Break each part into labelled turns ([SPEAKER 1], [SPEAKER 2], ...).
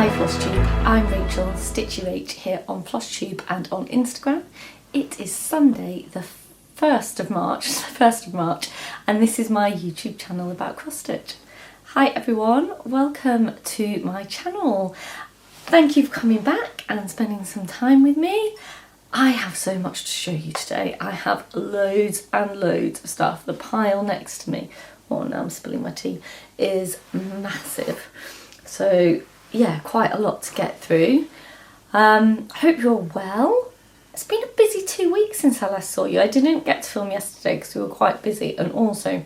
[SPEAKER 1] Hi Flosstube, I'm Rachel, stitch.rach here on Flosstube and on Instagram. It is Sunday the 1st of March, and this is my YouTube channel about cross stitch. Hi everyone, welcome to my channel. Thank you for coming back and spending some time with me. I have so much to show you today. I have loads and loads of stuff. The pile next to me, oh now I'm spilling my tea, is massive. So yeah, quite a lot to get through. Hope you're well. It's been a busy 2 weeks since I last saw you. I didn't get to film yesterday because we were quite busy, and also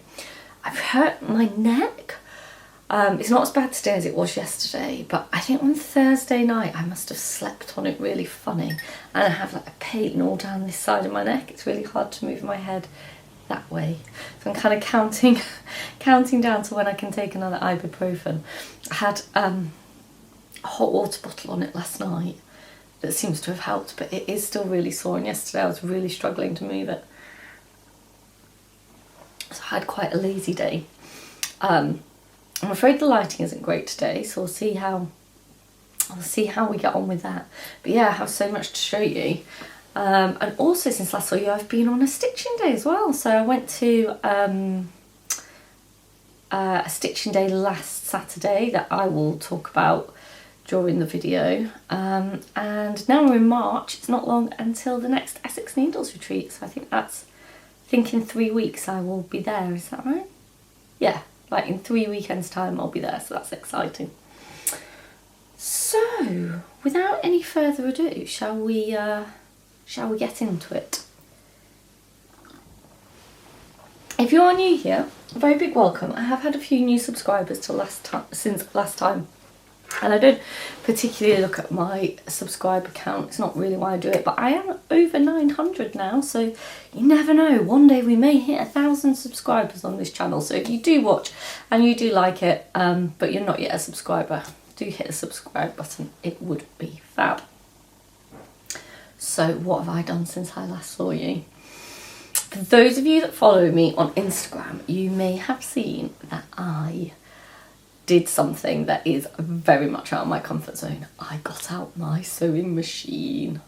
[SPEAKER 1] I've hurt my neck. It's not as bad today as it was yesterday, but I think on Thursday night I must have slept on it really funny, and I have like a pain all down this side of my neck. It's really hard to move my head that way, so I'm kind of counting down to when I can take another ibuprofen. I had a hot water bottle on it last night that seems to have helped, but it is still really sore, and yesterday I was really struggling to move it, so I had quite a lazy day. I'm afraid the lighting isn't great today, so we'll see how we get on with that. But yeah, I have so much to show you. And also since last saw you, I've been on a stitching day as well. So I went to a stitching day last Saturday that I will talk about during the video. And now we're in March. It's not long until the next Essex Needles retreat. So I think in 3 weeks I will be there. Is that right? Yeah, like in 3 weekends time I'll be there. So that's exciting. So without any further ado, shall we get into it? If you're new here, a very big welcome. I have had a few new subscribers since last time, and I don't particularly look at my subscriber count. It's not really why I do it, but I am over 900 now, so you never know. One day we may hit 1,000 subscribers on this channel. So if you do watch and you do like it, but you're not yet a subscriber, do hit the subscribe button. It would be fab. So what have I done since I last saw you? For those of you that follow me on Instagram, you may have seen that I did something that is very much out of my comfort zone. I got out my sewing machine.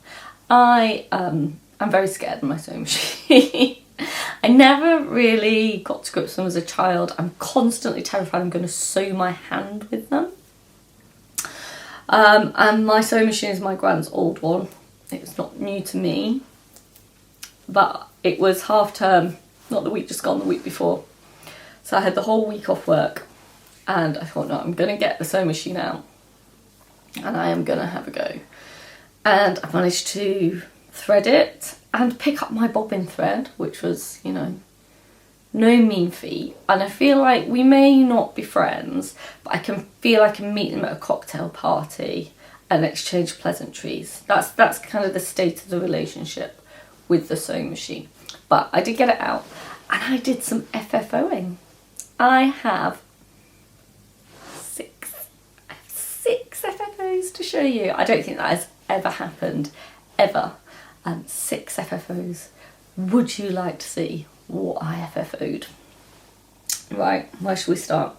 [SPEAKER 1] I'm very scared of my sewing machine. I never really got to grips with them as a child. I'm constantly terrified I'm going to sew my hand with them. And my sewing machine is my grand's old one. It's not new to me, but it was half term, not the week just gone, the week before. So I had the whole week off work, and I thought, no, I'm going to get the sewing machine out and I am going to have a go. And I managed to thread it and pick up my bobbin thread, which was, you know, no mean feat. And I feel like we may not be friends, but I can feel I can meet them at a cocktail party and exchange pleasantries. That's kind of the state of the relationship with the sewing machine. But I did get it out, and I did some FFOing. I have six FFOs to show you. I don't think that has ever happened, ever. 6 FFOs. Would you like to see what I FFO'd? Right, where should we start?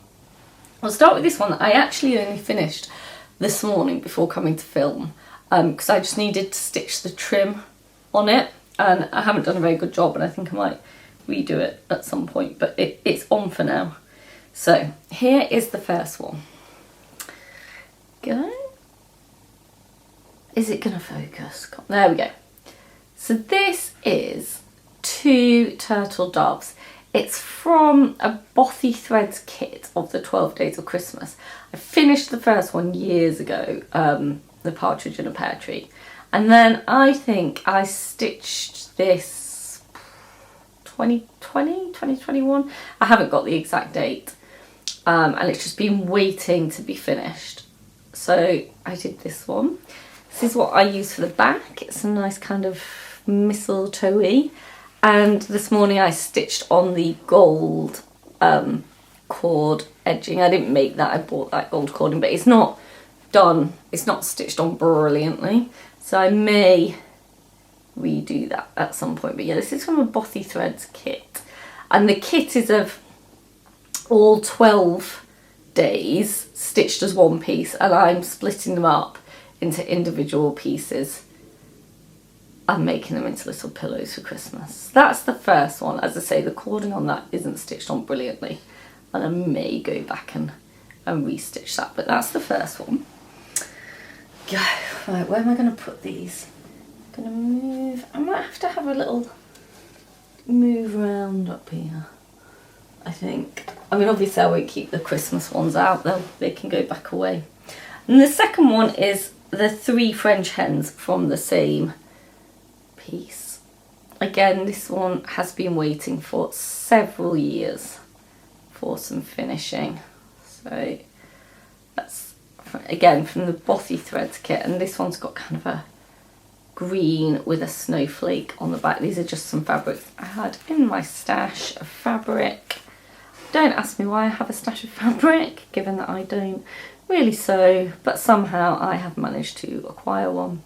[SPEAKER 1] I'll start with this one that I actually only finished this morning before coming to film, because I just needed to stitch the trim on it, and I haven't done a very good job, and I think I might redo it at some point, but it's on for now. So here is the first one. Go. Is it gonna focus? There we go. So this is 2 turtle doves. It's from a Bothy Threads kit of the 12 Days of Christmas. I finished the first one years ago, the Partridge in a Pear Tree. And then I think I stitched this 2020, 2021. I haven't got the exact date. And it's just been waiting to be finished. So I did this one. This is what I use for the back. It's a nice kind of mistletoe-y. And this morning I stitched on the gold cord edging. I didn't make that, I bought that gold cording, but it's not done, it's not stitched on brilliantly. So I may redo that at some point. But yeah, this is from a Bothy Threads kit. And the kit is of all 12 days stitched as one piece, and I'm splitting them up into individual pieces and making them into little pillows for Christmas. That's the first one. As I say, the cording on that isn't stitched on brilliantly, and I may go back and restitch that, but that's the first one. Go. Right, where am I going to put these? I'm going to move. I might have a little move around up here, I think. I mean, obviously I won't keep the Christmas ones out, they can go back away. And the second one is the 3 French hens from the same piece. Again, this one has been waiting for several years for some finishing. So that's, again, from the Bothy Threads kit, and this one's got kind of a green with a snowflake on the back. These are just some fabrics I had in my stash of fabric. Don't ask me why I have a stash of fabric, given that I don't really sew, but somehow I have managed to acquire one.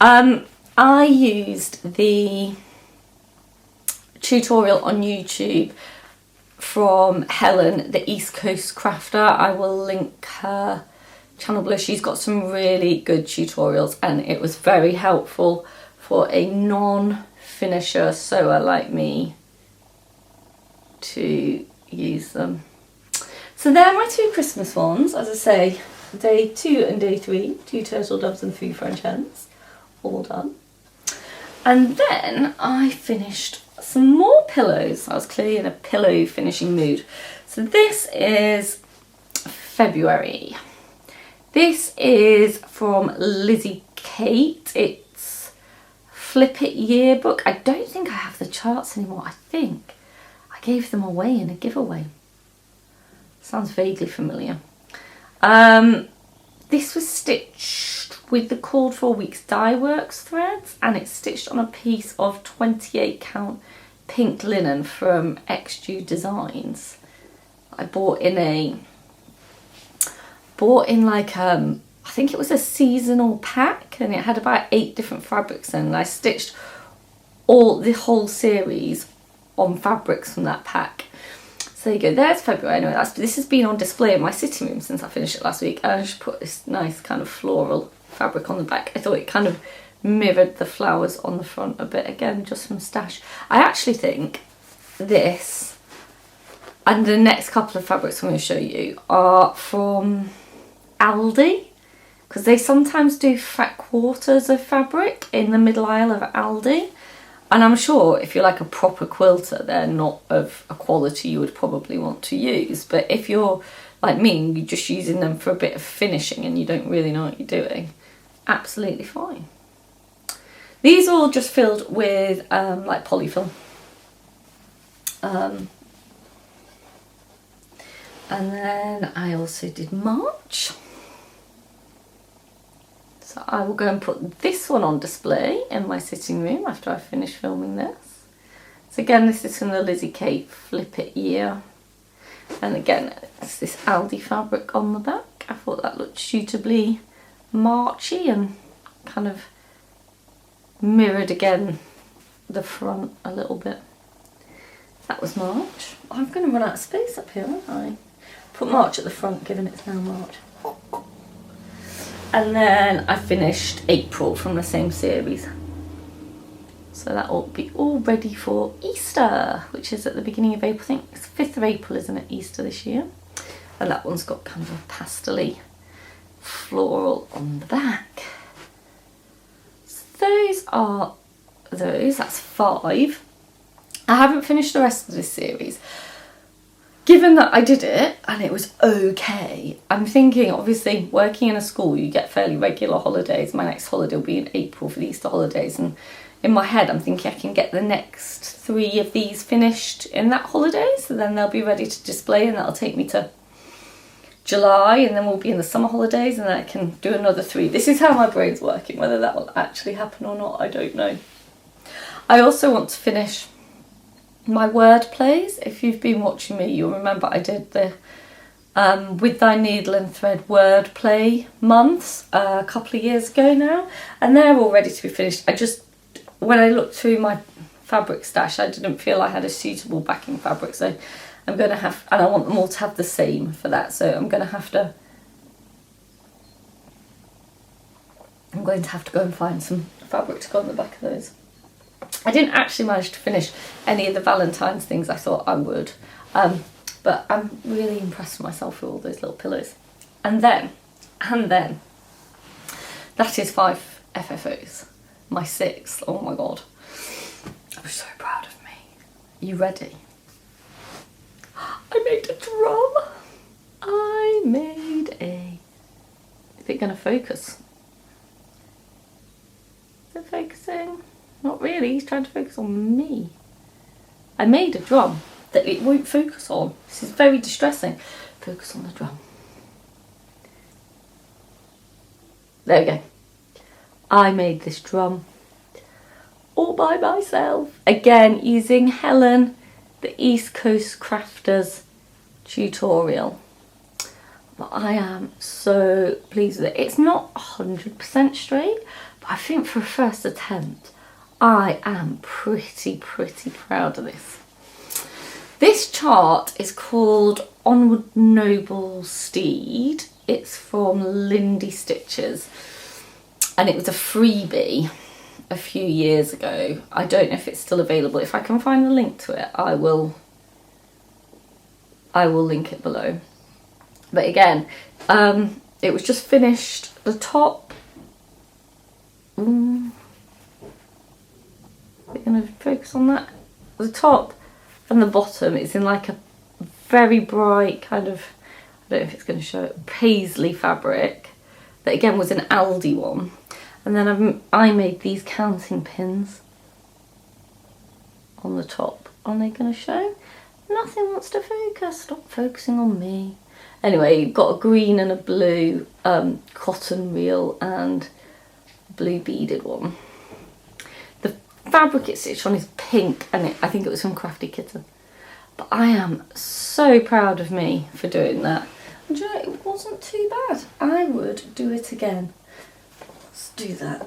[SPEAKER 1] I used the tutorial on YouTube from Helen, the East Coast Crafter. I will link her channel below. She's got some really good tutorials, and it was very helpful for a non-finisher sewer like me to use them. So they're my 2 Christmas ones, as I say, day 2 and day 3, 2 turtle doves and 3 French hens, all done. And then I finished some more pillows. I was clearly in a pillow finishing mood. So this is February. This is from Lizzie Kate. It's Flip It Yearbook. I don't think I have the charts anymore. I think I gave them away in a giveaway. Sounds vaguely familiar. This was stitched with the Called For Weeks Dye Works threads, and it's stitched on a piece of 28 count pink linen from XU Designs. I bought in like I think it was a seasonal pack, and it had about 8 different fabrics in, and I stitched the whole series on fabrics from that pack. So there you go, there's February. Anyway, this has been on display in my sitting room since I finished it last week, and I just put this nice kind of floral fabric on the back. I thought it kind of mirrored the flowers on the front a bit, again just from stash. I actually think this and the next couple of fabrics I'm going to show you are from Aldi, because they sometimes do fat quarters of fabric in the middle aisle of Aldi, and I'm sure if you're like a proper quilter they're not of a quality you would probably want to use, but if you're like me and you're just using them for a bit of finishing and you don't really know what you're doing, absolutely fine. These are all just filled with like polyfill. And then I also did March. So I will go and put this one on display in my sitting room after I finish filming this. So again, this is from the Lizzie Kate Flip It Year. And again, it's this Aldi fabric on the back. I thought that looked suitably Marchy and kind of mirrored again the front a little bit. That was March. I'm going to run out of space up here, aren't I? Put March at the front, given it's now March. And then I finished April from the same series. So that will be all ready for Easter, which is at the beginning of April. I think it's 5th of April, isn't it, Easter this year? And that one's got kind of a pastel-y floral on the back. So those are those, that's 5. I haven't finished the rest of this series. Given that I did it and it was okay, I'm thinking, obviously working in a school you get fairly regular holidays. My next holiday will be in April for the Easter holidays, and in my head I'm thinking I can get the next 3 of these finished in that holiday, so then they'll be ready to display, and that'll take me to July, and then we'll be in the summer holidays, and then I can do another 3. This is how my brain's working. Whether that will actually happen or not, I don't know. I also want to finish my word plays. If you've been watching me, you'll remember I did the With Thy Needle and Thread word play months a couple of years ago now, and they're all ready to be finished. When I looked through my fabric stash, I didn't feel I had a suitable backing fabric, so I'm going to have, and I want them all to have the same for that, so I'm going to have to go and find some fabric to go on the back of those. I didn't actually manage to finish any of the Valentine's things I thought I would, but I'm really impressed with myself with all those little pillows. And then, that is 5 FFOs. My 6th, oh my god. I'm so proud of me. You ready? I made a drum. Is it going to focus? Is it focusing? Not really, he's trying to focus on me. I made a drum that it won't focus on. This is very distressing. Focus on the drum. There we go. I made this drum all by myself. Again, using Helen, the East Coast Crafters tutorial. But I am so pleased with it. It's not 100% straight, but I think for a first attempt, I am pretty proud of this. This chart is called Onward Noble Steed. It's from Lindy Stitches, and it was a freebie a few years ago. I don't know if it's still available. If I can find the link to it, I will link it below. But again, it was just finished. The top, we're going to focus on that. The top and the bottom is in like a very bright kind of, I don't know if it's going to show it, paisley fabric that again was an Aldi one. And then I made these counting pins on the top. Are they going to show? Nothing wants to focus. Stop focusing on me. Anyway, you've got a green and a blue cotton reel and blue beaded one. The fabric it's stitched on is pink, and I think it was from Crafty Kitten. But I am so proud of me for doing that. And you know, it wasn't too bad. I would do it again. Let's do that.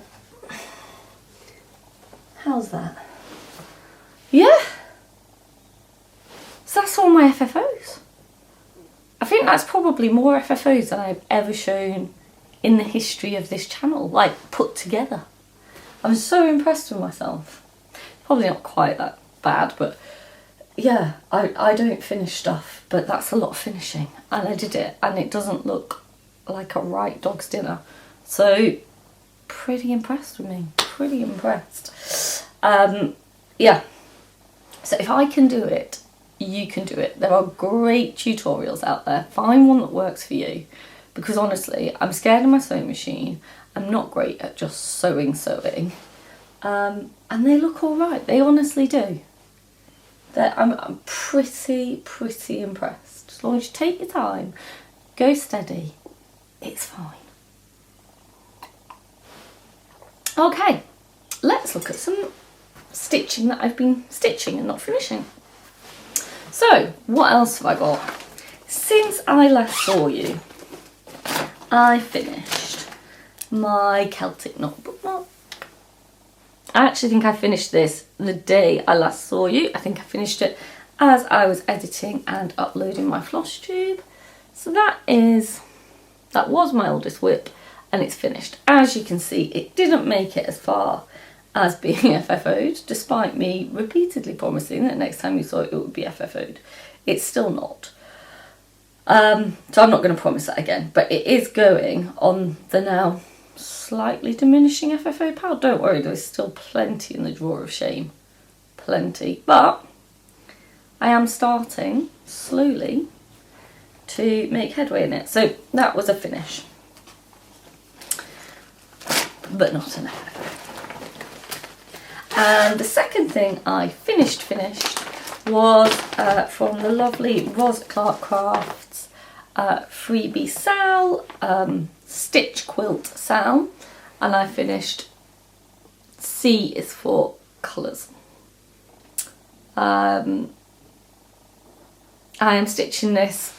[SPEAKER 1] How's that? Yeah. So that's all my FFOs. I think that's probably more FFOs than I've ever shown in the history of this channel, like put together. I'm so impressed with myself. Probably not quite that bad, but yeah, I don't finish stuff, but that's a lot of finishing, and I did it, and it doesn't look like a right dog's dinner. So pretty impressed with me, pretty impressed. Yeah, so if I can do it, you can do it. There are great tutorials out there. Find one that works for you, because honestly, I'm scared of my sewing machine. I'm not great at just sewing, and they look all right. They honestly do. I'm pretty impressed. As long as you take your time, go steady, it's fine. Okay, let's look at some stitching that I've been stitching and not finishing. So, what else have I got? Since I last saw you, I finished my Celtic knot bookmark. I actually think I finished this the day I last saw you. I think I finished it as I was editing and uploading my Flosstube. So that was my oldest whip, and it's finished. As you can see, it didn't make it as far as being FFO'd, despite me repeatedly promising that next time you saw it, it would be FFO'd. It's still not. So I'm not going to promise that again, but it is going on the now slightly diminishing FFO pile. Don't worry, there's still plenty in the drawer of shame. Plenty. But I am starting slowly to make headway in it. So that was a finish. But not an FFO. And the second thing I finished was from the lovely Ros Clark Crafts Freebie SAL, Stitch Quilt SAL, and I finished C is for colours. I am stitching this,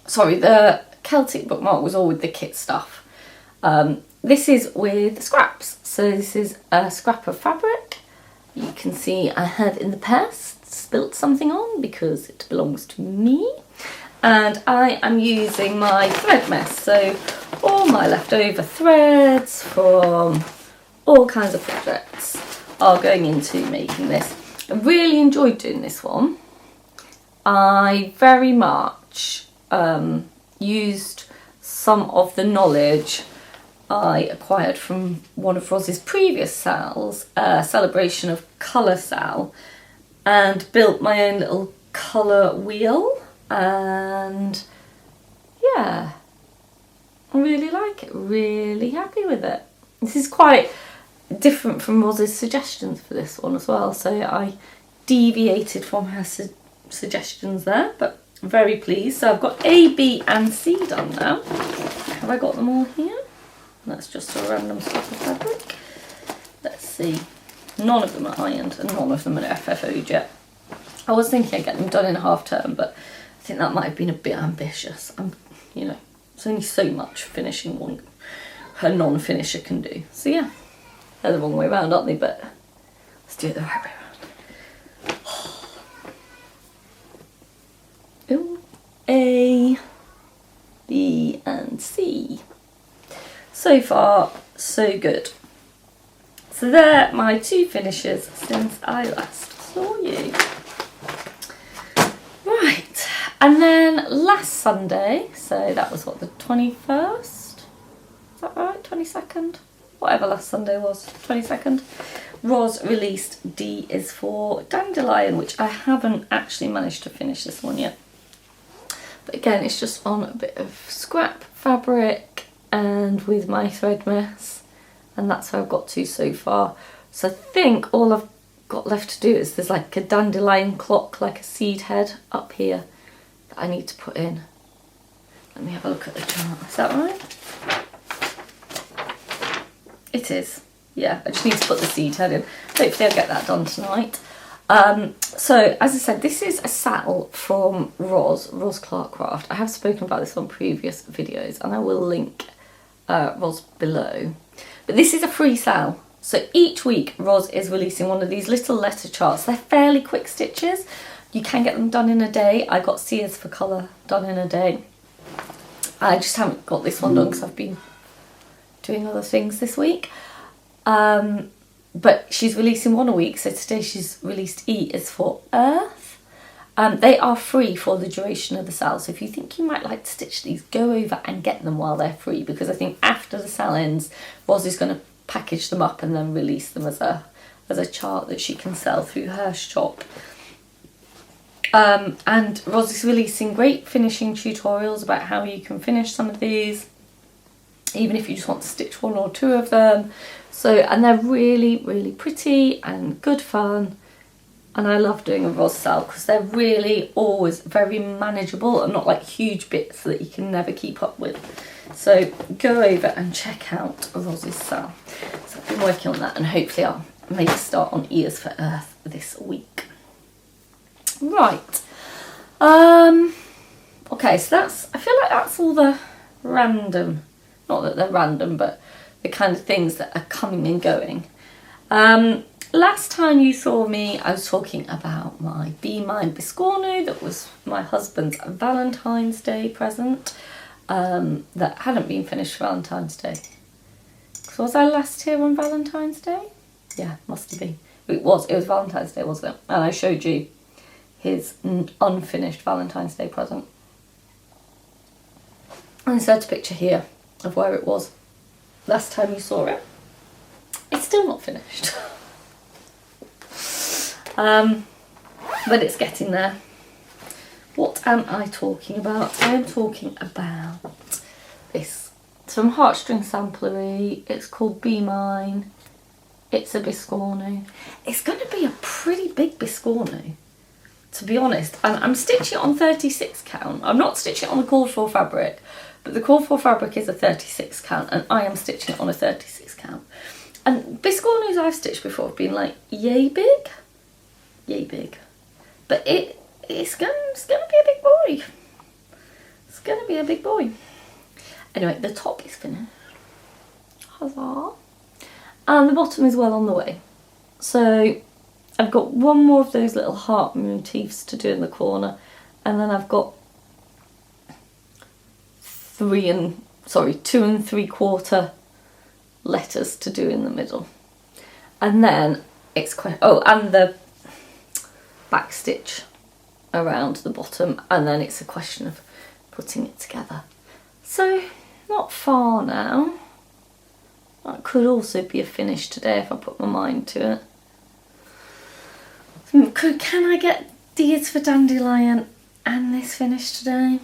[SPEAKER 1] sorry, the Celtic bookmark was all with the kit stuff. This is with scraps, so this is a scrap of fabric. You can see I have in the past spilt something on because it belongs to me. And I am using my thread mess, so all my leftover threads from all kinds of projects are going into making this. I really enjoyed doing this one. I very much used some of the knowledge I acquired from one of Roz's previous SALs, Celebration of Colour SAL, and built my own little colour wheel. And yeah, I really like it, really happy with it. This is quite different from Roz's suggestions for this one as well, so I deviated from her suggestions there, but I'm very pleased. So I've got A, B and C done now. Have I got them all here? That's just a random slip of fabric. Let's see. None of them are ironed and none of them are FFO'd yet. I was thinking I'd get them done in half term, but I think that might have been a bit ambitious. You know, there's only so much finishing one her non-finisher can do. So yeah, they're the wrong way around, aren't they? But let's do it the right way around. Ooh, A, B and C. So far, so good. So they're my two finishes since I last saw you. Right, and then last Sunday, so that was what, the 21st? Is that right? 22nd? Whatever last Sunday was, 22nd. Roz released D is for Dandelion, which I haven't actually managed to finish this one yet. But again, it's just on a bit of scrap fabric and with my thread mess. And that's where I've got to so far. So I think all I've got left to do is there's like a dandelion clock, like a seed head up here that I need to put in. Let me have a look at the chart. Is that right? It is. Yeah, I just need to put the seed head in. Hopefully I'll get that done tonight. So as I said, this is a SAL from Roz Clark Craft. I have spoken about this on previous videos and I will link Roz below. But this is a free SAL. So each week Roz is releasing one of these little letter charts. They're fairly quick stitches. You can get them done in a day. I got C is for Colour done in a day. I just haven't got this one done because I've been doing other things this week. But she's releasing one a week, so today she's released E is for Earth. They are free for the duration of the SAL, so if you think you might like to stitch these, go over and get them while they're free, because I think after the SAL ends, Roz is going to package them up and then release them as a chart that she can sell through her shop. And Roz is releasing great finishing tutorials about how you can finish some of these, even if you just want to stitch one or two of them. So, and they're really, really pretty and good fun. And I love doing a Roz SAL because they're really always very manageable and not like huge bits that you can never keep up with. So go over and check out Roz's SAL. So I've been working on that and hopefully I'll make a start on E is for Earth this week. Right. Okay, so I feel like that's all the random, not that they're random, but the kind of things that are coming and going. Last time you saw me, I was talking about my Be Mine Biscornu that was my husband's Valentine's Day present that hadn't been finished for Valentine's Day. So was I last here on Valentine's Day? Yeah, must have been. It was Valentine's Day, wasn't it? And I showed you his unfinished Valentine's Day present. And insert a picture here of where it was last time you saw it. It's still not finished. But it's getting there. What am I talking about? I am talking about this. It's from Heartstring Samplery. It's called Be Mine. It's a Biscornu. It's going to be a pretty big Biscornu, to be honest. And I'm stitching it on 36 count. I'm not stitching it on the called for fabric, but the called for fabric is a 36 count and I am stitching it on a 36 count. And Biscornus I've stitched before have been like yay big. But it's gonna be a big boy. It's gonna be a big boy. Anyway, the top is finished. Huzzah. And the bottom is well on the way. So I've got one more of those little heart motifs to do in the corner, and then I've got 2 3/4 letters to do in the middle. And then it's quite, oh, and the back stitch around the bottom, and then it's a question of putting it together. So not far now. That could also be a finish today if I put my mind to it. Can I get Dears for Dandelion and this finished today?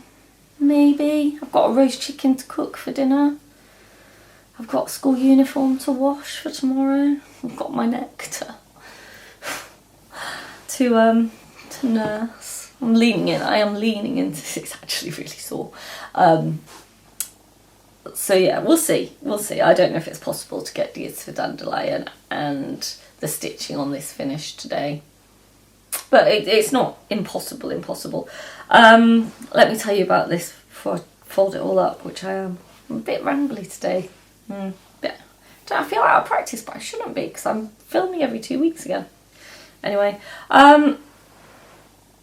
[SPEAKER 1] Maybe. I've got a roast chicken to cook for dinner. I've got a school uniform to wash for tomorrow. I've got my neck to nurse. I am leaning into this. It's actually really sore. So yeah, we'll see. I don't know if it's possible to get Dears for Dandelion and the stitching on this finished today. But it's not impossible. Let me tell you about this before I fold it all up, which I am. I'm a bit rambly today. I feel out of practice, but I shouldn't be because I'm filming every 2 weeks again. Anyway,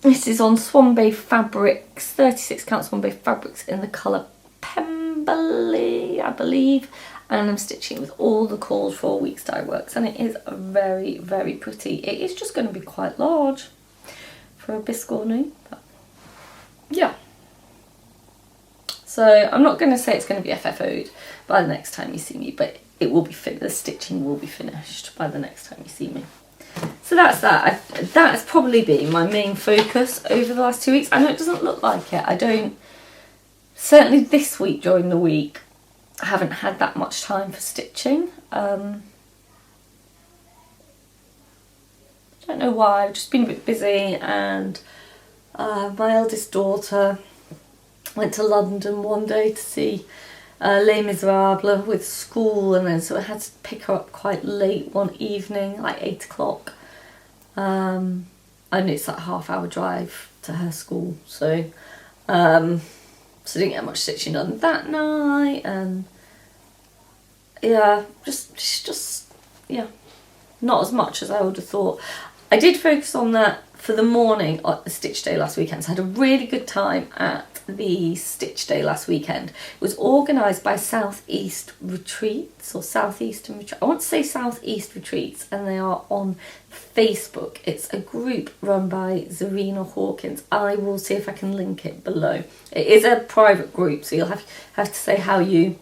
[SPEAKER 1] this is on Swan Bay Fabrics, 36 count Swan Bay Fabrics in the colour Pemberley, I believe. And I'm stitching with all the called for weeks dye works, and it is very, very pretty. It is just going to be quite large for a biscornu, but yeah. So I'm not going to say it's going to be FFO'd by the next time you see me, but it will be the stitching will be finished by the next time you see me. So that's that. That's probably been my main focus over the last 2 weeks. I know it doesn't look like it. Certainly this week during the week, I haven't had that much time for stitching. I don't know why, I've just been a bit busy, and my eldest daughter went to London one day to see Les Miserables with school, and then so I had to pick her up quite late one evening, like 8 o'clock. And it's like a half-hour drive to her school, so I didn't get much stitching done that night, and yeah, just not as much as I would have thought. I did focus on that for the morning at the stitch day last weekend, so I had a really good time at the stitch day last weekend. It was organised by Southeast Retreats, or Southeastern Retreats. I want to say Southeast Retreats, and they are on Facebook. It's a group run by Zarina Hawkins. I will see if I can link it below. It is a private group, so you'll have to say how you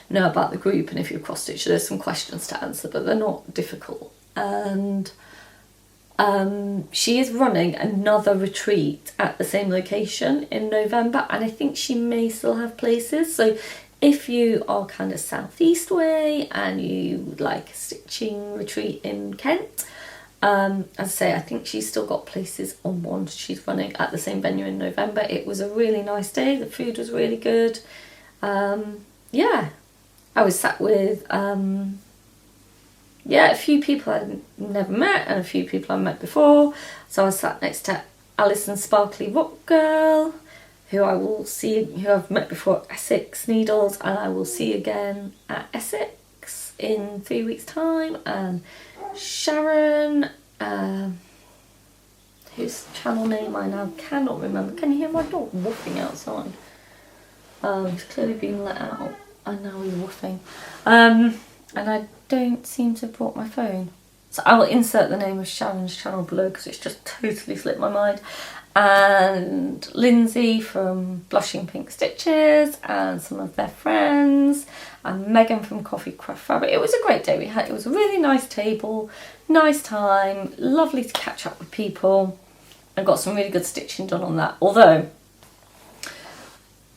[SPEAKER 1] know about the group and if you're cross stitch. There's some questions to answer, but they're not difficult. And she is running another retreat at the same location in November, and I think she may still have places. So if you are kind of southeast way and you would like a stitching retreat in Kent, as I say, I think she's still got places on one she's running at the same venue in November. It was a really nice day. The food was really good. Yeah, I was sat with a few people I'd never met and a few people I've met before. So I was sat next to Alison Sparkly Rock Girl, who I've met before at Essex Needles, and I will see again at Essex in 3 weeks' time. And Sharon, whose channel name I now cannot remember. Can you hear my dog woofing outside? He's clearly been let out, and now he's woofing. And I don't seem to have brought my phone. So I will insert the name of Sharon's channel below because it's just totally slipped my mind. And Lindsay from Blushing Pink Stitches and some of their friends, and Megan from Coffee Craft Fabric. It was a great day. It was a really nice table, nice time, lovely to catch up with people. I got some really good stitching done on that. Although,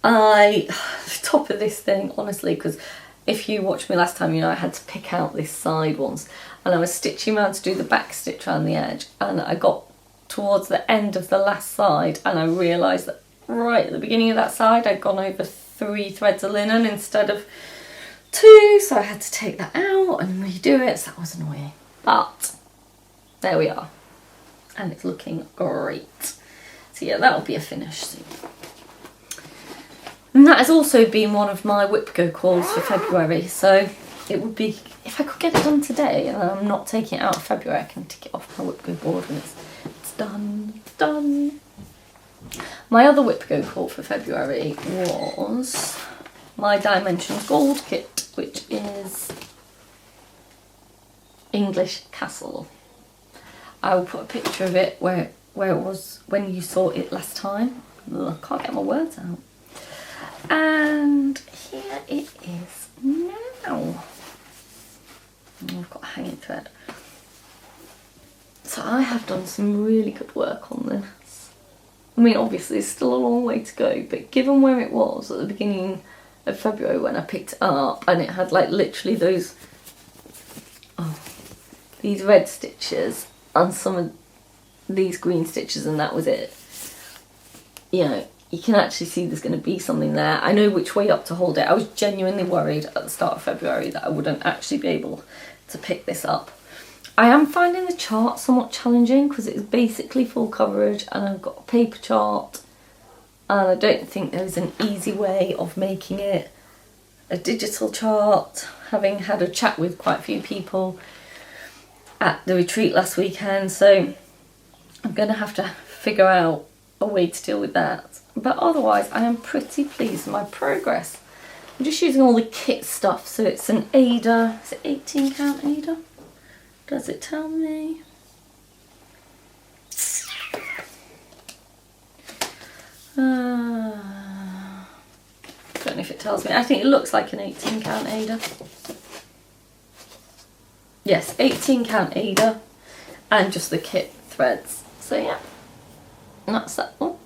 [SPEAKER 1] top of this thing, honestly, because if you watched me last time, you know I had to pick out this side once, and I was stitching around to do the back stitch around the edge, and I got towards the end of the last side and I realised that right at the beginning of that side I'd gone over 3 threads of linen instead of 2, so I had to take that out and redo it, so that was annoying. But there we are, and it's looking great. So yeah, that'll be a finish soon. And that has also been one of my whip go calls for February, so it would be, if I could get it done today and I'm not taking it out of February, I can tick it off my whip go board when it's done. My other whip go haul for February was my Dimensions Gold kit, which is English Castle. I will put a picture of it where it was when you saw it last time. Ugh, I can't get my words out. And here it is now. I've got a hanging thread. So I have done some really good work on this. I mean, obviously there's still a long way to go, but given where it was at the beginning of February when I picked it up, and it had like literally those, these red stitches and some of these green stitches, and that was it. You know, you can actually see there's going to be something there. I know which way up to hold it. I was genuinely worried at the start of February that I wouldn't actually be able to pick this up. I am finding the chart somewhat challenging because it's basically full coverage and I've got a paper chart, and I don't think there's an easy way of making it a digital chart, having had a chat with quite a few people at the retreat last weekend, so I'm going to have to figure out a way to deal with that. But otherwise I am pretty pleased with my progress. I'm just using all the kit stuff, so it's an Ada, is it 18 count Ada? Does it tell me? Don't know if it tells me. I think it looks like an 18 count Ada. Yes, 18 count Ada and just the kit threads. So yeah, and that's that one.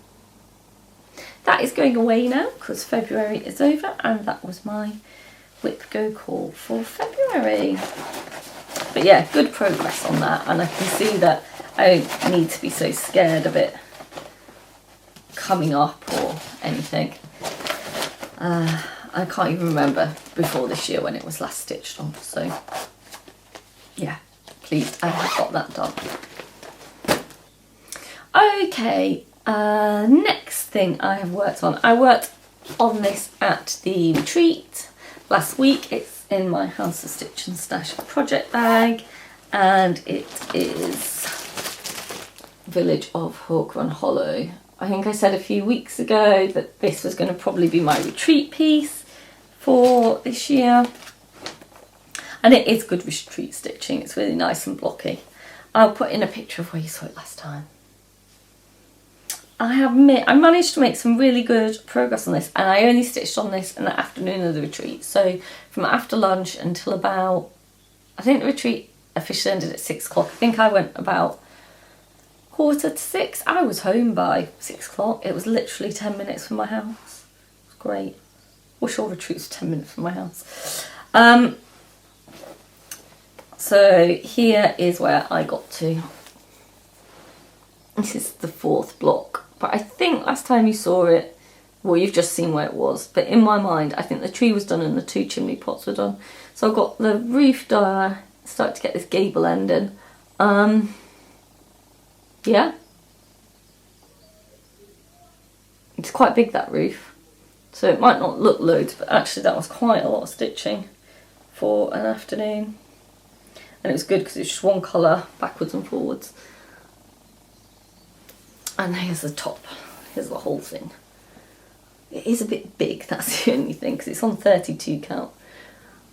[SPEAKER 1] That is going away now because February is over, and that was my whip go call for February. But yeah, good progress on that, and I can see that I don't need to be so scared of it coming up or anything. I can't even remember before this year when it was last stitched on, so yeah, please, I have got that done. Okay, next thing I have worked on. I worked on this at the retreat last week. It's in my House of Stitch and Stash project bag, and it is Village of Hawk Run Hollow. I think I said a few weeks ago that this was going to probably be my retreat piece for this year. And it is good retreat stitching, it's really nice and blocky. I'll put in a picture of where you saw it last time. I managed to make some really good progress on this, and I only stitched on this in the afternoon of the retreat. So from after lunch until about, I think the retreat officially ended at 6 o'clock. I think I went about 5:45. I was home by 6 o'clock. It was literally 10 minutes from my house. It was great. Wish all retreats were 10 minutes from my house. So here is where I got to. This is the 4th block, but I think last time you saw it, well, you've just seen where it was, but in my mind I think the tree was done and the 2 chimney pots were done. So I've got the roof done, started to get this gable end in. Yeah, it's quite big, that roof, so it might not look loads, but actually that was quite a lot of stitching for an afternoon. And it was good because it's just one colour backwards and forwards. And here's the top, here's the whole thing. It is a bit big, that's the only thing, because it's on 32 count.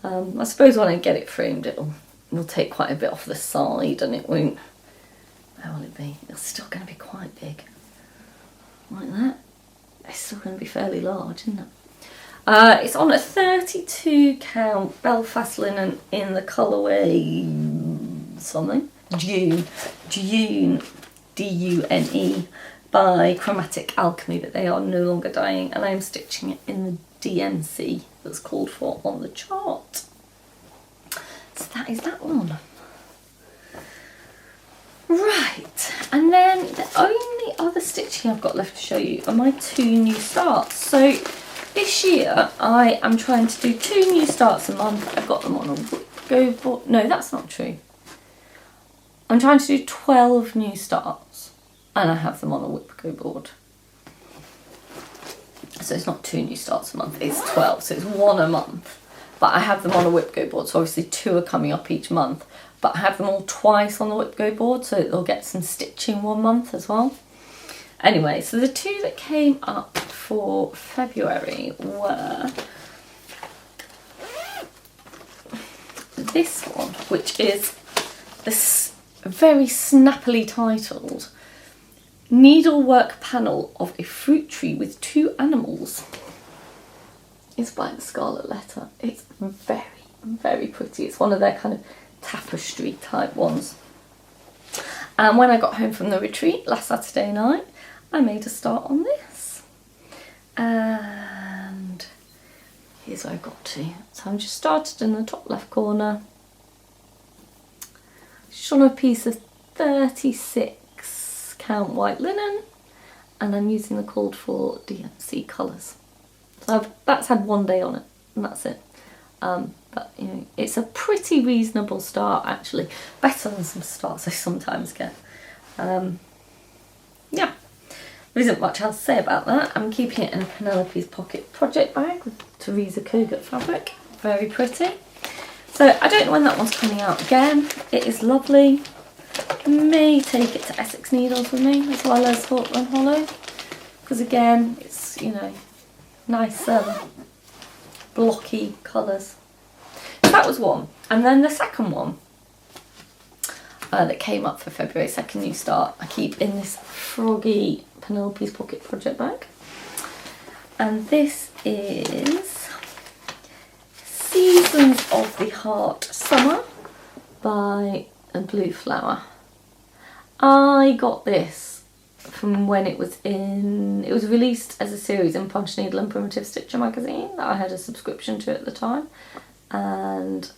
[SPEAKER 1] I suppose when I get it framed it'll take quite a bit off the side, and it won't, how will it be? It's still going to be quite big. Like that. It's still going to be fairly large, isn't it? It's on a 32 count Belfast linen in the colourway something. June, D-U-N-E, by Chromatic Alchemy, but they are no longer dyeing, and I'm stitching it in the DMC that's called for on the chart. So that is that one. Right, and then the only other stitching I've got left to show you are my 2 new starts. So this year I am trying to do 2 new starts a month. I've got them on a go board. No, that's not true. I'm trying to do 12 new starts, and I have them on a whip go board. So it's not 2 new starts a month, it's 12, so it's 1 a month. but I have them on a whip go board, so obviously 2 are coming up each month, but I have them all twice on the whip go board, so they'll get some stitching one month as well. Anyway, so the 2 that came up for February were this one, which is this very snappily titled Needlework Panel of a Fruit Tree with 2 Animals. It's by the Scarlet Letter. It's very, very pretty. It's one of their kind of tapestry type ones. And when I got home from the retreat last Saturday night, I made a start on this. And here's where I got to. So I've just started in the top left corner. Just on a piece of 36 count white linen, and I'm using the called for DMC colours. So that's had 1 day on it, and that's it. But you know, it's a pretty reasonable start actually, better than some starts I sometimes get. Yeah, there isn't much else to say about that. I'm keeping it in a Penelope's Pocket project bag with Teresa Kogut fabric, very pretty. So I don't know when that one's coming out again. It is lovely. May take it to Essex Needles with me as well as Hawthorne Hollow, because again it's, you know, nice blocky colours. So that was one. And then the second one that came up for February, second new start, I keep in this froggy Penelope's Pocket project bag. And this is Seasons of the Heart Summer by a Blue Flower. I got this from when it was released as a series in Punch Needle and Primitive Stitcher magazine that I had a subscription to at the time, and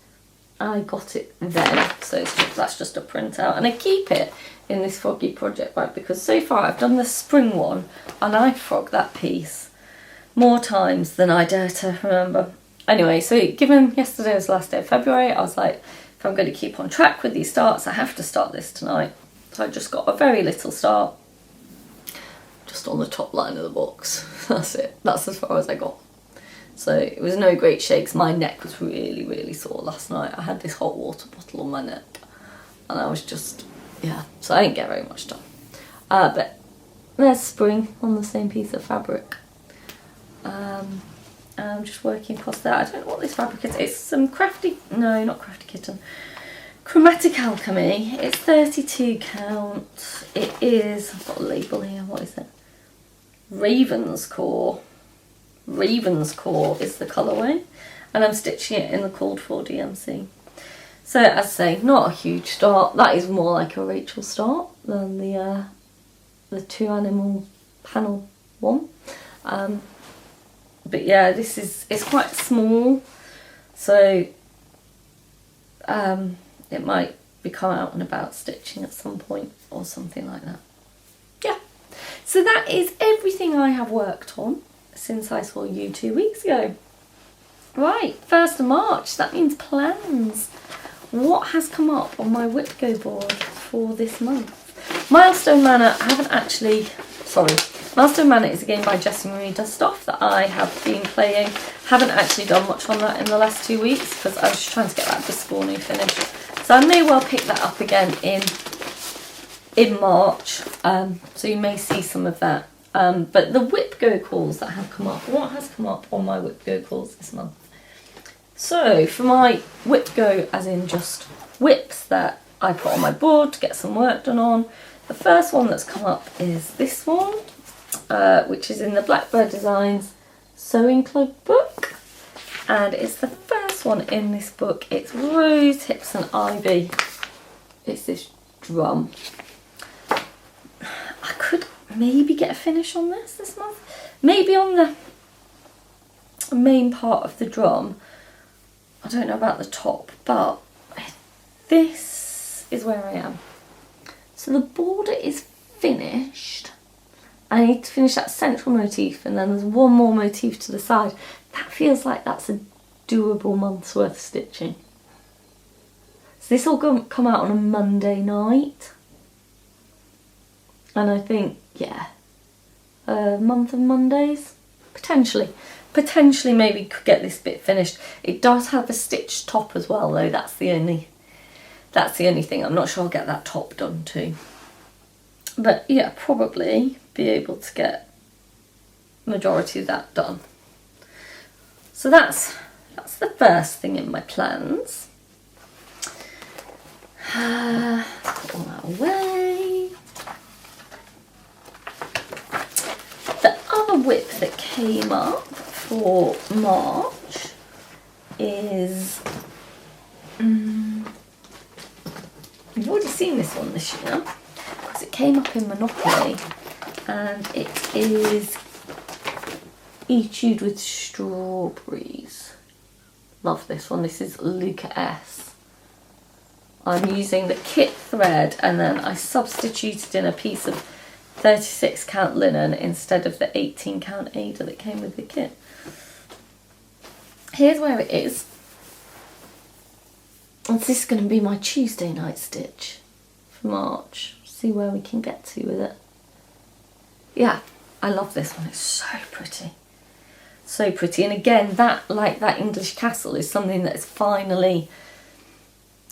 [SPEAKER 1] I got it then, so that's just a printout, and I keep it in this froggy project bag because so far I've done the spring one and I frogged that piece more times than I dare to remember. Anyway, so given yesterday was the last day of February, I was like, if I'm going to keep on track with these starts, I have to start this tonight. So I just got a very little start, just on the top line of the box. That's it. That's as far as I got. So it was no great shakes. My neck was really, really sore last night. I had this hot water bottle on my neck and I was just, yeah, so I didn't get very much done. But there's spring on the same piece of fabric. I'm just working across that. I don't know what this fabric is. It's some not Crafty Kitten, Chromatic Alchemy. It's 32 count. It is, I've got a label here, what is it? Raven's Core. Raven's Core is the colourway, and I'm stitching it in the called for DMC. So as I say, not a huge start. That is more like a Rachel start than the 2 animal panel one. But yeah, it's quite small, so it might be come out and about stitching at some point or something like that. Yeah, so that is everything I have worked on since I saw you 2 weeks ago. Right, 1st of March, that means plans. What has come up on my whip go board for this month? Milestone Manor, Milestone Manor is a game by Jessie Marie Dustoff that I have been playing. Haven't actually done much on that in the last 2 weeks because I was just trying to get that Biscornu finished. So I may well pick that up again in March, so you may see some of that. But the whip go calls that have come up, what has come up on my whip go calls this month? So for my whip go, as in just whips that I put on my board to get some work done on, the first one that's come up is this one, which is in the Blackbird Designs Sewing Club book, and it's the first one in this book. It's Rose Hips and Ivy. It's this drum. I could maybe get a finish on this month, maybe on the main part of the drum. I don't know about the top, but this is where I am. So the border is finished. I need to finish that central motif, and then there's one more motif to the side. That feels like that's a doable month's worth of stitching. So this will come out on a Monday night. And I think, yeah, a month of Mondays, potentially. potentially maybe could get this bit finished. It does have a stitched top as well though, that's the only thing. I'm not sure I'll get that top done too. But yeah, probably be able to get majority of that done. So that's the first thing in my plans. Put all that away. The other whip that came up for March is you've already seen this one this year because it came up in Monopoly, and it is Etude with Strawberries. Love this one. This is Luca S. I'm using the kit thread, and then I substituted in a piece of 36 count linen instead of the 18 count Ada that came with the kit. Here's where it is. And this is going to be my Tuesday night stitch for March. See where we can get to with it. Yeah, I love this one. It's so pretty. So pretty. And again, that, like that English castle, is something that's finally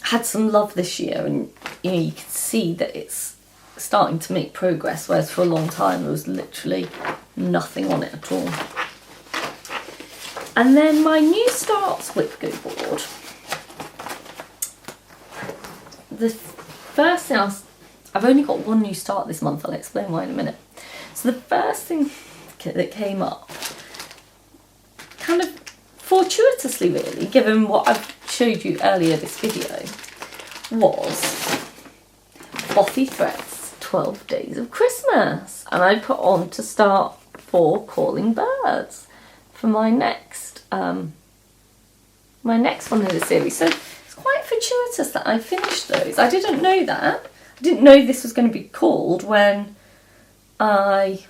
[SPEAKER 1] had some love this year, and you know, you can see that it's starting to make progress, whereas for a long time there was literally nothing on it at all. And then my new starts whip go board. The first thing I've only got one new start this month, I'll explain why in a minute. So the first thing that came up, kind of fortuitously really, given what I've showed you earlier this video, was Fluffy Threads 12 Days of Christmas, and I put on to start for Calling Birds for my next one in the series. So it's quite fortuitous that I finished those. I didn't know that. I didn't know this was going to be called when I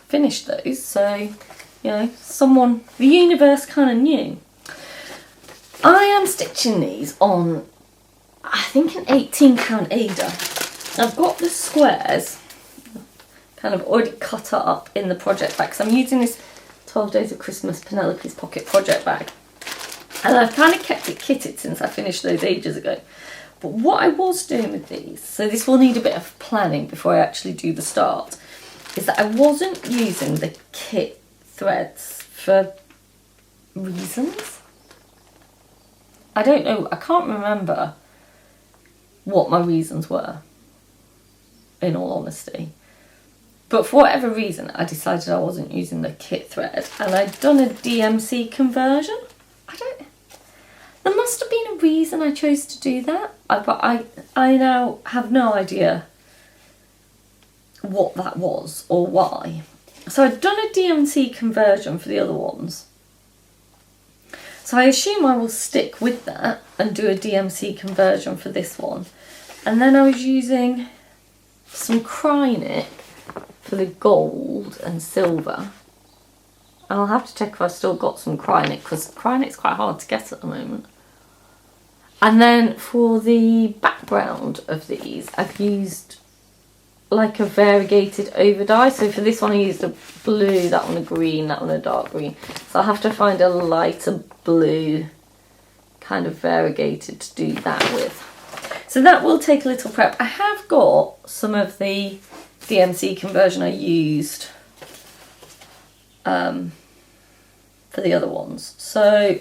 [SPEAKER 1] finished those. So, you know, the universe kind of knew. I am stitching these on, I think, an 18 count Ada. I've got the squares kind of already cut up in the project bag, because I'm using this 12 Days of Christmas Penelope's Pocket project bag. And I've kind of kept it kitted since I finished those ages ago. But what I was doing with these, so this will need a bit of planning before I actually do the start, is that I wasn't using the kit threads for reasons. I don't know, I can't remember what my reasons were, in all honesty. But for whatever reason, I decided I wasn't using the kit thread, and I'd done a DMC conversion. There must have been a reason I chose to do that, but I now have no idea what that was or why. So I'd done a DMC conversion for the other ones. So I assume I will stick with that and do a DMC conversion for this one. And then I was using some Cry-Knit for the gold and silver. And I'll have to check if I've still got some Cry-Knit, because Cry-Knit's quite hard to get at the moment. And then for the background of these, I've used like a variegated over dye. So for this one I used a blue, that one a green, that one a dark green. So I'll have to find a lighter blue kind of variegated to do that with. So that will take a little prep. I have got some of the DMC conversion I used for the other ones. So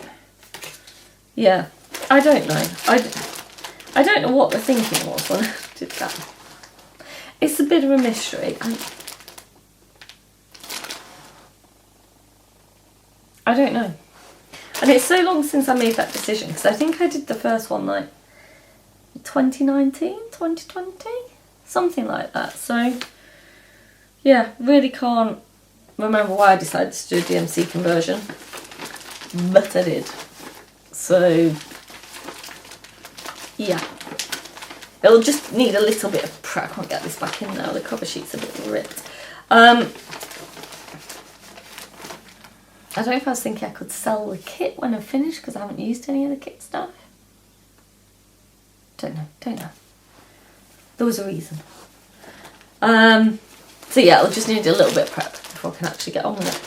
[SPEAKER 1] yeah, I don't know. I don't know what the thinking was when I did that. It's a bit of a mystery. I don't know. And it's so long since I made that decision, because I think I did the first one like 2019, 2020, something like that. So yeah, really can't remember why I decided to do a DMC conversion, but I did. So yeah, it'll just need a little bit of prep. I can't get this back in now, the cover sheet's a bit ripped. I don't know if I was thinking I could sell the kit when I'm finished, because I haven't used any of the kit stuff. Don't know. There was a reason. So yeah, I'll just need a little bit of prep before I can actually get on with it.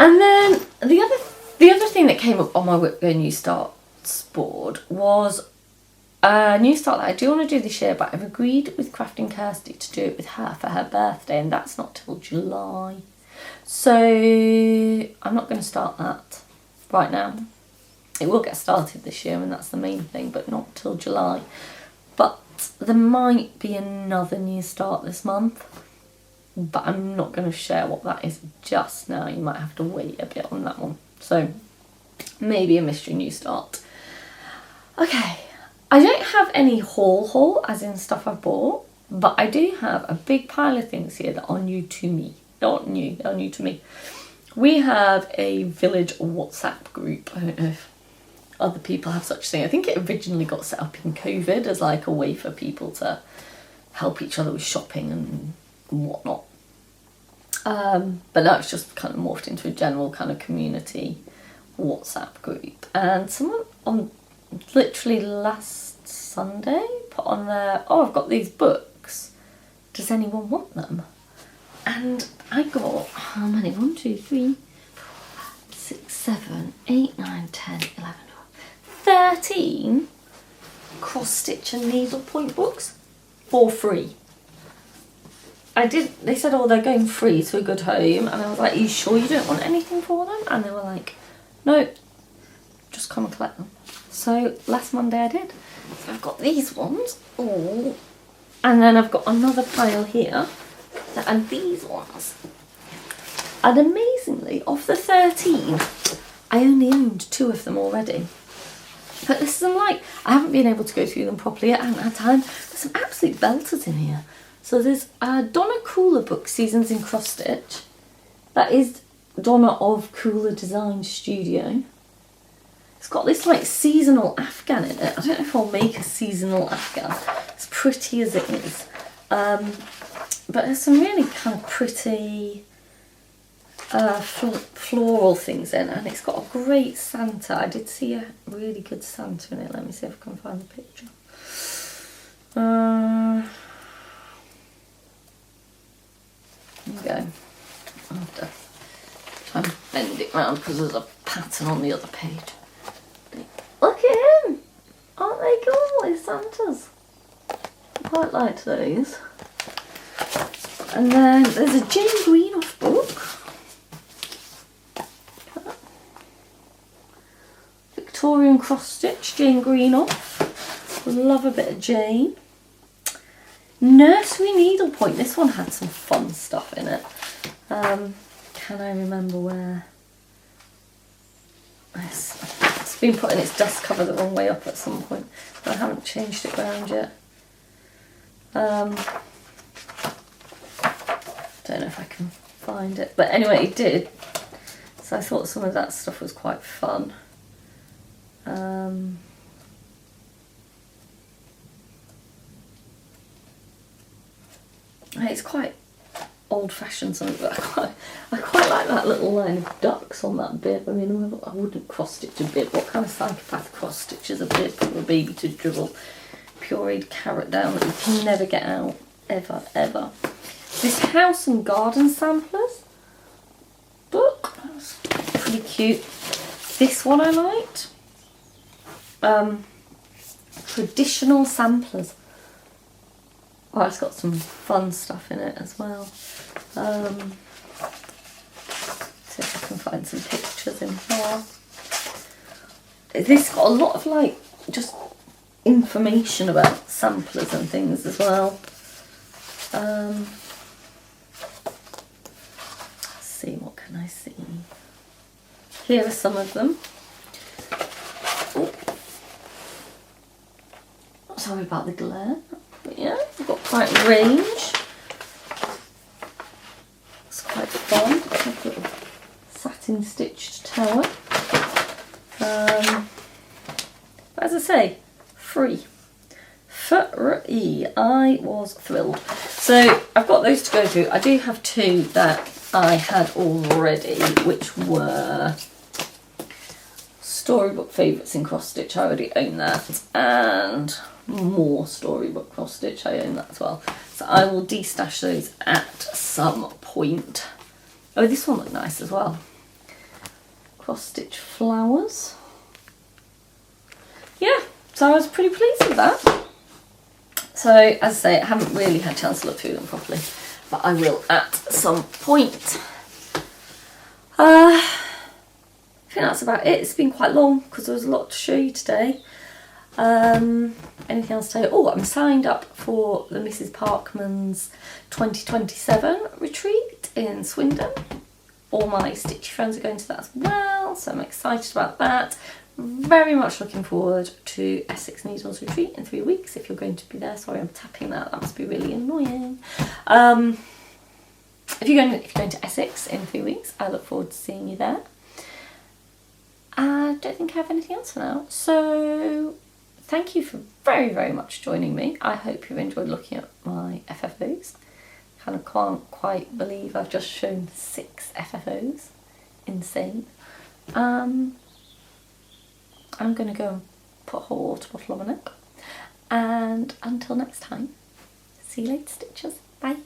[SPEAKER 1] And then the other thing that came up on my Whip Go New Starts board was a new start that I do want to do this year, but I've agreed with Crafting Kirsty to do it with her for her birthday, and that's not till July. So I'm not going to start that right now. It will get started this year, and that's the main thing, but not till July. But there might be another new start this month, but I'm not going to share what that is just now. You might have to wait a bit on that one. So maybe a mystery new start. Okay, I don't have any haul, as in stuff I've bought, but I do have a big pile of things here that are new to me. Not new, they're new to me. We have a village WhatsApp group. I don't know if other people have such a thing. I think it originally got set up in COVID as like a way for people to help each other with shopping and whatnot. But now it's just kind of morphed into a general kind of community WhatsApp group. And someone on literally last Sunday put on there, oh, I've got these books. Does anyone want them? And I got, how many? 1, 2, 3, 4, 5, 6, 7, 8, 9, 10, 11, 12, 13 cross stitch and needlepoint books for free. They said, oh, they're going free to a good home, and I was like, are you sure you don't want anything for them? And they were like, no, just come and collect them. So last Monday I did. So I've got these ones, oh, and then I've got another pile here, and these ones. And amazingly, of the 13, I only owned 2 of them already. But there's some I haven't been able to go through them properly yet, I haven't had time. There's some absolute belters in here. So there's a Donna Cooler book, Seasons in Cross Stitch. That is Donna of Cooler Design Studio. It's got this like seasonal afghan in it. I don't know if I'll make a seasonal afghan. As pretty as it is. But there's some really kind of pretty floral things in, and it's got a great Santa. I did see a really good Santa in it. Let me see if I can find the picture. There we go. I'll have to try and bend it round because there's a pattern on the other page. Look at him! Aren't they cool? These Santas. I quite liked those. And then there's a Jane Greenoff book. Victorian cross stitch, Jane Greenoff. Love a bit of Jane. Nursery needlepoint. This one had some fun stuff in it. Can I remember where? It's been put in its dust cover the wrong way up at some point, but I haven't changed it around yet. Don't know if I can find it, but anyway, it did. So I thought some of that stuff was quite fun. It's quite old-fashioned, something, but I quite like that little line of ducks on that bib. I mean, I wouldn't cross-stitch a bib. What kind of psychopath cross-stitches a bib for a baby to dribble pureed carrot down that you can never get out, ever, ever? This House and Garden Samplers book, that's pretty cute. This one I liked. Traditional Samplers. Oh, it's got some fun stuff in it as well. See if I can find some pictures in here. This got a lot of like just information about samplers and things as well. Let's see, what can I see? Here are some of them. Oh. Sorry about the glare. But yeah, we've got quite a range. It's quite fun. It's like a little satin stitched tower. As I say, free. Free. I was thrilled. So I've got those to go through. I do have 2 that I had already, which were Storybook Favourites in Cross Stitch. I already own that. And more Storybook Cross Stitch, I own that as well. So I will destash those at some point. Oh, this one looked nice as well. cross stitch flowers. Yeah, so I was pretty pleased with that. So as I say, I haven't really had a chance to look through them properly, but I will at some point. I think that's about it. It's been quite long because there was a lot to show you today. Anything else to tell you? Oh, I'm signed up for the Mrs. Parkman's 2027 retreat in Swindon. All my stitchy friends are going to that as well, so I'm excited about that. Very much looking forward to Essex Needles retreat in 3 weeks. If you're going to be there, sorry I'm tapping that must be really annoying. If you're going to Essex in 3 weeks, I look forward to seeing you there. I don't think I have anything else for now, so thank you for very much joining me. I hope you've enjoyed looking at my FFOs. Kind of can't quite believe I've just shown 6 FFOs. Insane. I'm going to go and put a hot water bottle on my neck. And until next time, see you later, stitchers. Bye.